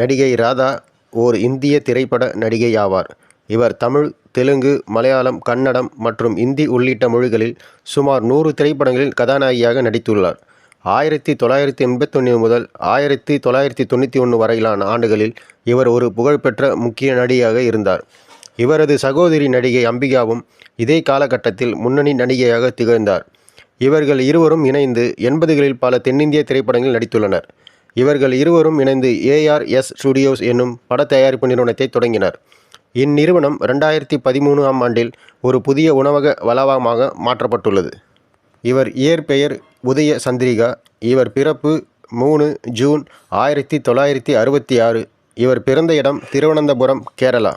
நடிகை ராதா ஓர் இந்திய திரைப்பட நடிகை ஆவார். இவர் தமிழ், தெலுங்கு, மலையாளம், கன்னடம் மற்றும் இந்தி உள்ளிட்ட மொழிகளில் சுமார் 100 திரைப்படங்களில் கதாநாயகியாக நடித்துள்ளார். 1981 முதல் 1991 வரையிலான ஆண்டுகளில் இவர் ஒரு புகழ்பெற்ற முக்கிய நடிகையாக இருந்தார். இவரது சகோதரி நடிகை அம்பிகாவும் இதே காலகட்டத்தில் முன்னணி நடிகையாக திகழ்ந்தார். இவர்கள் இருவரும் இணைந்து 80களில் பல தென்னிந்திய திரைப்படங்களில் நடித்துள்ளனர். இவர்கள் இருவரும் இணைந்து ARS ஸ்டுடியோஸ் என்னும் பட தயாரிப்பு நிறுவனத்தை தொடங்கினர். இந்நிறுவனம் 2013ஆம் ஆண்டில் ஒரு புதிய உணவக வளாகமாக மாற்றப்பட்டுள்ளது. இவர் இயற்பெயர் உதய சந்திரிகா. இவர் பிறப்பு 3 ஜூன் 1966. இவர் பிறந்த இடம் திருவனந்தபுரம், கேரளா.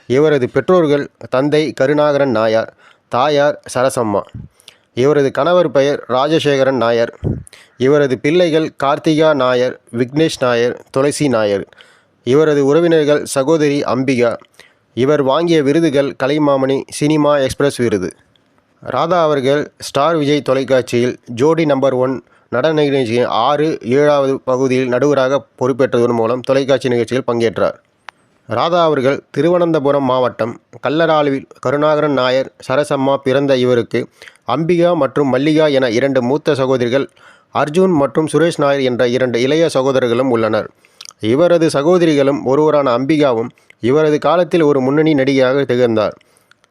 இவரது பெற்றோர்கள் தந்தை கருணாகரன் நாயர், தாயார் சரசம்மா. இவரது கணவர் பெயர் ராஜசேகரன் நாயர். இவரது பிள்ளைகள் கார்த்திகா நாயர், விக்னேஷ் நாயர், துளசி நாயர். இவரது உறவினர்கள் சகோதரி அம்பிகா. இவர் வாங்கிய விருதுகள் கலைமாமணி, சினிமா எக்ஸ்பிரஸ் விருது. ராதா அவர்கள் ஸ்டார் விஜய் தொலைக்காட்சியில் ஜோடி நம்பர் 1 நடன நிகழ்ச்சியின் 6, 7வது பகுதியில் நடுவராக பொறுப்பேற்றதன் மூலம் தொலைக்காட்சி நிகழ்ச்சியில் பங்கேற்றார். ராதா அவர்கள் திருவனந்தபுரம் மாவட்டம் கல்லராவில் கருணாகரன் நாயர், சரசம்மா பிறந்த இவருக்கு அம்பிகா மற்றும் மல்லிகா என 2 மூத்த சகோதரிகள், அர்ஜுன் மற்றும் சுரேஷ் நாயர் என்ற 2 இளைய சகோதரர்களும் உள்ளனர். இவரது சகோதரிகளும் ஒருவரான அம்பிகாவும் இவரது காலத்தில் ஒரு முன்னணி நடிகையாக திகழ்ந்தார்.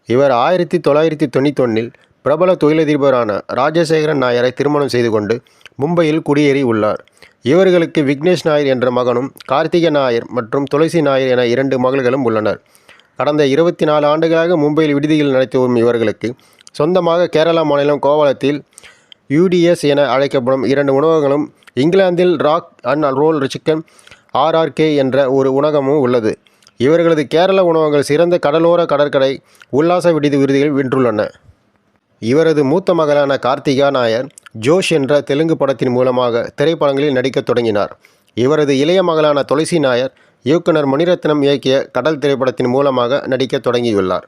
இவர் 1991இல் பிரபல தொழிலதிபரான ராஜசேகரன் நாயரை திருமணம் செய்து கொண்டு மும்பையில் குடியேறி உள்ளார். இவர்களுக்கு விக்னேஷ் நாயர் என்ற மகனும், கார்த்திகா நாயர் மற்றும் துளசி நாயர் என 2 மகள்களும் உள்ளனர். கடந்த 24 ஆண்டுகளாக மும்பையில் விடுதியில் நடத்தி வரும் இவர்களுக்கு சொந்தமாக கேரளா மாநிலம் கோவளத்தில் UDS என அழைக்கப்படும் 2 உணவகங்களும், இங்கிலாந்தில் rock and roll chicken RRK என்ற ஒரு உணவகமும் உள்ளது. இவர்களது கேரள உணவகங்கள் சிறந்த கடலோர கடற்கரை உல்லாச விடுதி விருதுகள் வென்றுள்ளன. இவரது மூத்த மகளான கார்த்திகா நாயர் ஜோஷ் என்ற தெலுங்கு படத்தின் மூலமாக திரைப்படங்களில் நடிக்கத் தொடங்கினார். இவரது இளைய மகளான துளசி நாயர் இயக்குனர் மணிரத்னம் இயக்கிய கடல் திரைப்படத்தின் மூலமாக நடிக்கத் தொடங்கியுள்ளார்.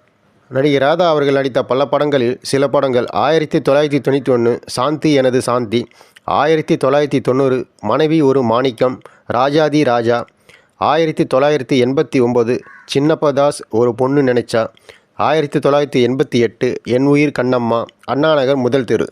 நடிகை ராதா அவர்கள் நடித்த பல படங்களில் சில படங்கள் 1991 சாந்தி எனது சாந்தி, 1990 மனைவி ஒரு மாணிக்கம், ராஜாதி ராஜா, 1989 சின்னப்பதாஸ் ஒரு பொண்ணு நினைச்சா, 1988 என் உயிர் கண்ணம்மா, அண்ணாநகர் முதல் தெரு.